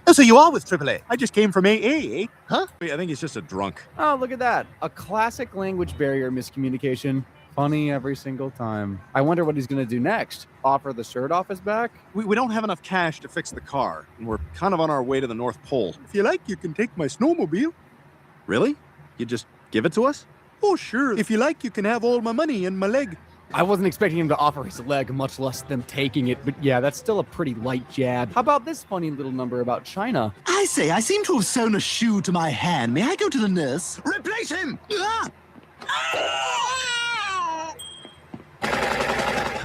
Oh, so you are with AAA? I just came from AA, eh? Huh? Wait, I think he's just a drunk. Oh, look at that. A classic language barrier miscommunication. Funny every single time. I wonder what he's going to do next. Offer the shirt off his back? We don't have enough cash to fix the car, and we're kind of on our way to the North Pole. If you like, you can take my snowmobile. Really? You just give it to us? Oh, sure. If you like, you can have all my money and my leg. I wasn't expecting him to offer his leg, much less them taking it, but yeah, that's still a pretty light jab. How about this funny little number about China? I say, I seem to have sewn a shoe to my hand. May I go to the nurse? Replace him! Ah!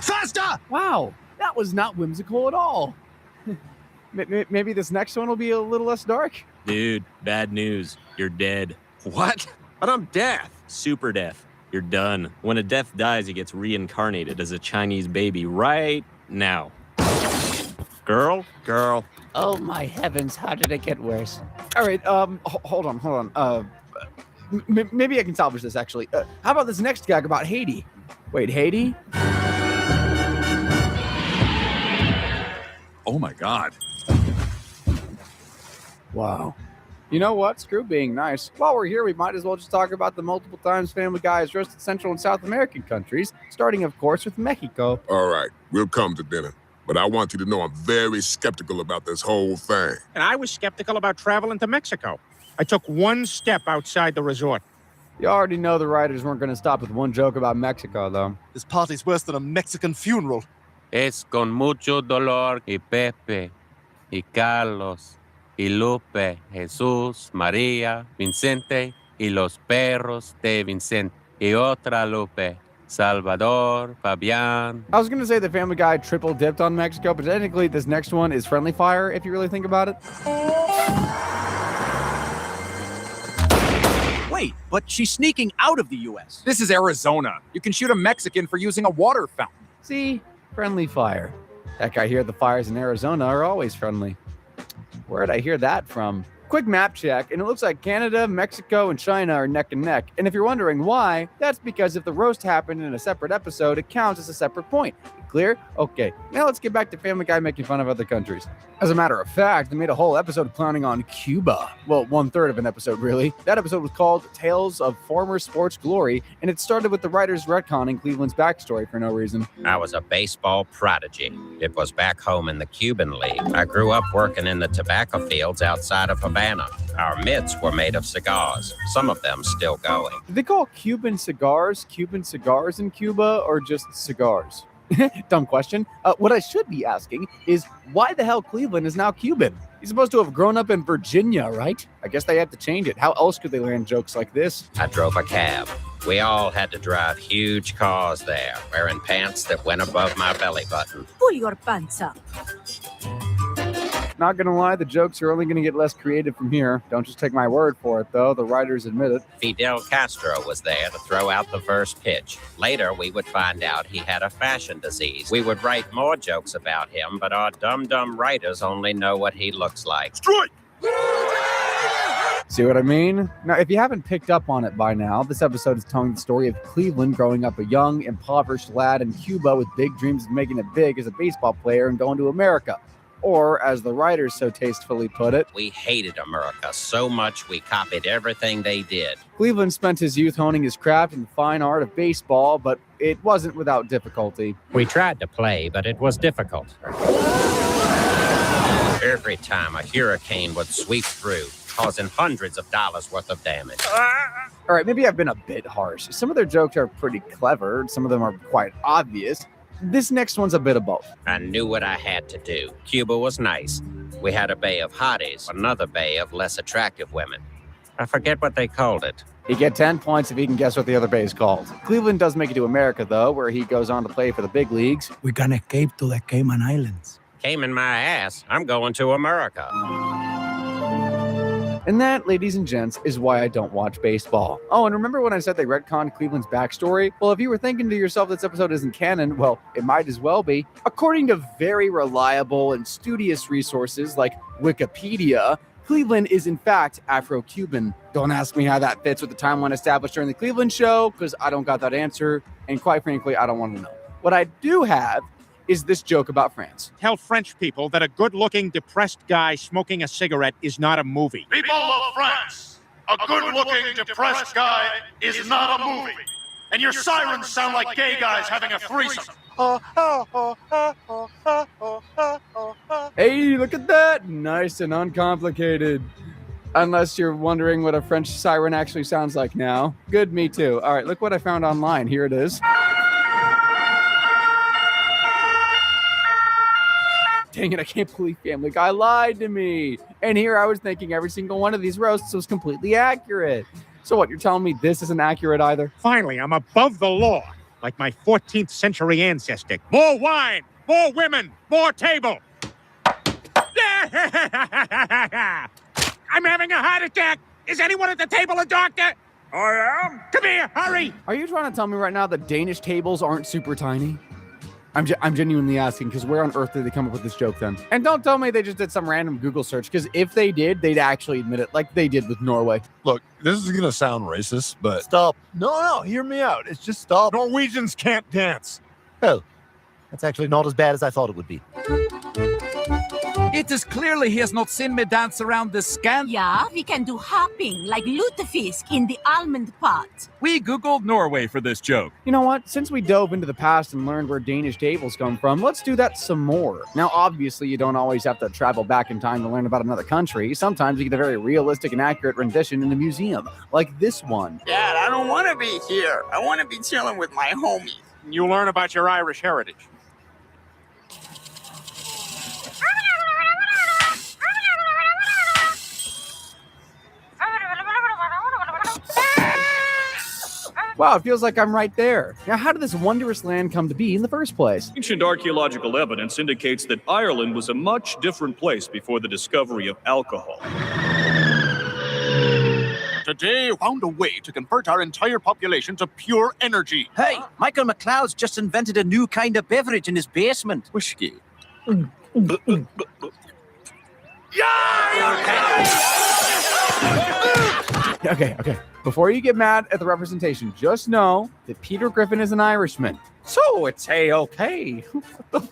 Faster! Wow, that was not whimsical at all. Maybe this next one will be a little less dark? Dude, bad news. You're dead. What? But I'm deaf. Super deaf. You're done. When a deaf dies, he gets reincarnated as a Chinese baby right now. Girl? Oh my heavens, how did it get worse? All right, hold on. Maybe I can salvage this, actually. How about this next gag about Haiti? Wait, Haiti? Oh my God. Wow. You know what? Screw being nice. While we're here, we might as well just talk about the multiple times Family Guy has roasted Central and South American countries, starting, of course, with Mexico. All right, we'll come to dinner. But I want you to know I'm very skeptical about this whole thing. And I was skeptical about traveling to Mexico. I took one step outside the resort. You already know the writers weren't going to stop with one joke about Mexico, though. This party's worse than a Mexican funeral. Es con mucho dolor y Pepe y Carlos y Lupe, Jesús, María, Vicente y los perros de Vicente y otra Lupe, Salvador, Fabián. I was going to say the Family Guy triple dipped on Mexico, but technically this next one is friendly fire, if you really think about it. Wait, but she's sneaking out of the U.S. This is Arizona. You can shoot a Mexican for using a water fountain. See? Friendly fire. Heck, I hear the fires in Arizona are always friendly. Where'd I hear that from? Quick map check, and it looks like Canada, Mexico, and China are neck and neck. And if you're wondering why, that's because if the roast happened in a separate episode, it counts as a separate point. Clear? Okay, now let's get back to Family Guy making fun of other countries. As a matter of fact, they made a whole episode clowning on Cuba. Well, 1/3 of an episode, really. That episode was called Tales of Former Sports Glory, and it started with the writers retconning Cleveland's backstory for no reason. I was a baseball prodigy. It was back home in the Cuban League. I grew up working in the tobacco fields outside of Havana. Our mitts were made of cigars, some of them still going. Did they call Cuban cigars in Cuba, or just cigars? Dumb question. What I should be asking is why the hell Cleveland is now Cuban? He's supposed to have grown up in Virginia, right? I guess they have to change it. How else could they land jokes like this? I drove a cab. We all had to drive huge cars there, wearing pants that went above my belly button. Pull your pants up. Not gonna lie, the jokes are only gonna get less creative from here. Don't just take my word for it, though. The writers admit it. Fidel Castro was there to throw out the first pitch. Later, we would find out he had a fashion disease. We would write more jokes about him, but our dumb writers only know what he looks like. Strike! See what I mean? Now, if you haven't picked up on it by now, this episode is telling the story of Cleveland growing up a young, impoverished lad in Cuba with big dreams of making it big as a baseball player and going to America. Or, as the writers so tastefully put it, We hated America so much we copied everything they did. Cleveland spent his youth honing his craft in the fine art of baseball, but it wasn't without difficulty. We tried to play, but it was difficult. Every time a hurricane would sweep through, causing hundreds of dollars worth of damage. All right, maybe I've been a bit harsh. Some of their jokes are pretty clever. Some of them are quite obvious. This next one's a bit of both. I knew what I had to do. Cuba was nice. We had a bay of hotties, another bay of less attractive women. I forget what they called it. He'd get 10 points if he can guess what the other bay is called. Cleveland does make it to America, though, where he goes on to play for the big leagues. We can escape to the Cayman Islands. Came in my ass. I'm going to America. And that, ladies and gents, is why I don't watch baseball. Oh, and remember when I said they retconned Cleveland's backstory? Well, if you were thinking to yourself this episode isn't canon, well, it might as well be. According to very reliable and studious resources like Wikipedia, Cleveland is in fact Afro-Cuban. Don't ask me how that fits with the timeline established during the Cleveland show, because I don't got that answer, and quite frankly, I don't want to know. What I do have is this joke about France. Tell French people that a good-looking, depressed guy smoking a cigarette is not a movie. People of France, a good-looking, depressed guy is not a movie. And your sirens sound like gay guys having a threesome. Hey, look at that! Nice and uncomplicated. Unless you're wondering what a French siren actually sounds like now. Good, me too. All right, look what I found online. Here it is. Dang it, I can't believe Family Guy lied to me. And here I was thinking every single one of these roasts was completely accurate. So what, you're telling me this isn't accurate either? Finally, I'm above the law, like my 14th century ancestor. More wine, more women, more table. I'm having a heart attack. Is anyone at the table a doctor? I am. Come here, hurry. Are you trying to tell me right now that Danish tables aren't super tiny? I'm genuinely asking, because where on earth did they come up with this joke then? And don't tell me they just did some random Google search, because if they did, they'd actually admit it, like they did with Norway. Look, this is gonna sound racist, but Stop. no, hear me out. It's just stop. Norwegians can't dance. Oh, that's actually not as bad as I thought it would be. It is clearly he has not seen me dance around the scan. Yeah, we can do hopping like lutefisk in the almond pot. We Googled Norway for this joke. You know what? Since we dove into the past and learned where Danish tables come from, let's do that some more. Now, obviously, you don't always have to travel back in time to learn about another country. Sometimes you get a very realistic and accurate rendition in a museum, like this one. Dad, I don't want to be here. I want to be chilling with my homies. You learn about your Irish heritage. Wow, it feels like I'm right there. Now, how did this wondrous land come to be in the first place? Ancient archaeological evidence indicates that Ireland was a much different place before the discovery of alcohol. Today, we found a way to convert our entire population to pure energy. Hey, Michael McLeod's just invented a new kind of beverage in his basement. Whiskey. Okay. Before you get mad at the representation, just know that Peter Griffin is an Irishman. So it's A-okay. What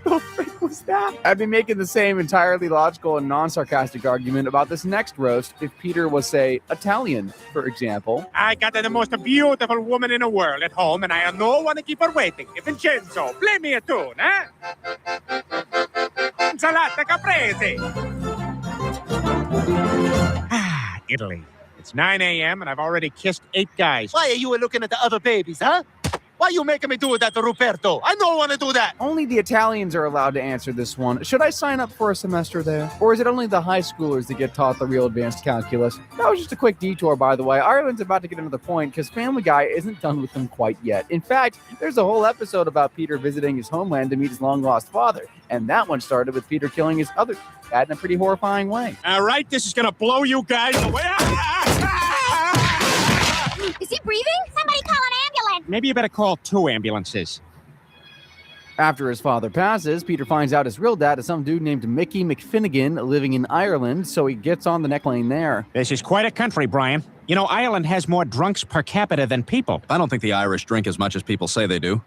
the frick was that? I'd be making the same entirely logical and non-sarcastic argument about this next roast if Peter was, say, Italian, for example. I got the most beautiful woman in the world at home, and I have no one to keep her waiting. Vincenzo, play me a tune, eh? Insalata caprese. Italy. It's 9 a.m. and I've already kissed 8 guys. Why are you looking at the other babies, huh? Why are you making me do that to Ruperto? I don't want to do that. Only the Italians are allowed to answer this one. Should I sign up for a semester there? Or is it only the high schoolers that get taught the real advanced calculus? That was just a quick detour, by the way. Ireland's about to get another point because Family Guy isn't done with them quite yet. In fact, there's a whole episode about Peter visiting his homeland to meet his long-lost father. And that one started with Peter killing his other dad in a pretty horrifying way. All right, this is going to blow you guys away. Is he breathing? Somebody call an ambulance. Maybe you better call 2 ambulances. After his father passes, Peter finds out his real dad is some dude named Mickey McFinnigan living in Ireland, so he gets on the neck lane there. This is quite a country, Brian. You know, Ireland has more drunks per capita than people. I don't think the Irish drink as much as people say they do.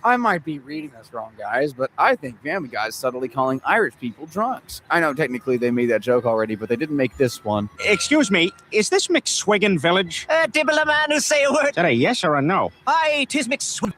I might be reading this wrong, guys, but I think Family Guy is subtly calling Irish people drunks. I know technically they made that joke already, but they didn't make this one. Excuse me, is this McSwiggan Village? Dibble a man who say a word. Is that a yes or a no? Aye, 'tis McSwig.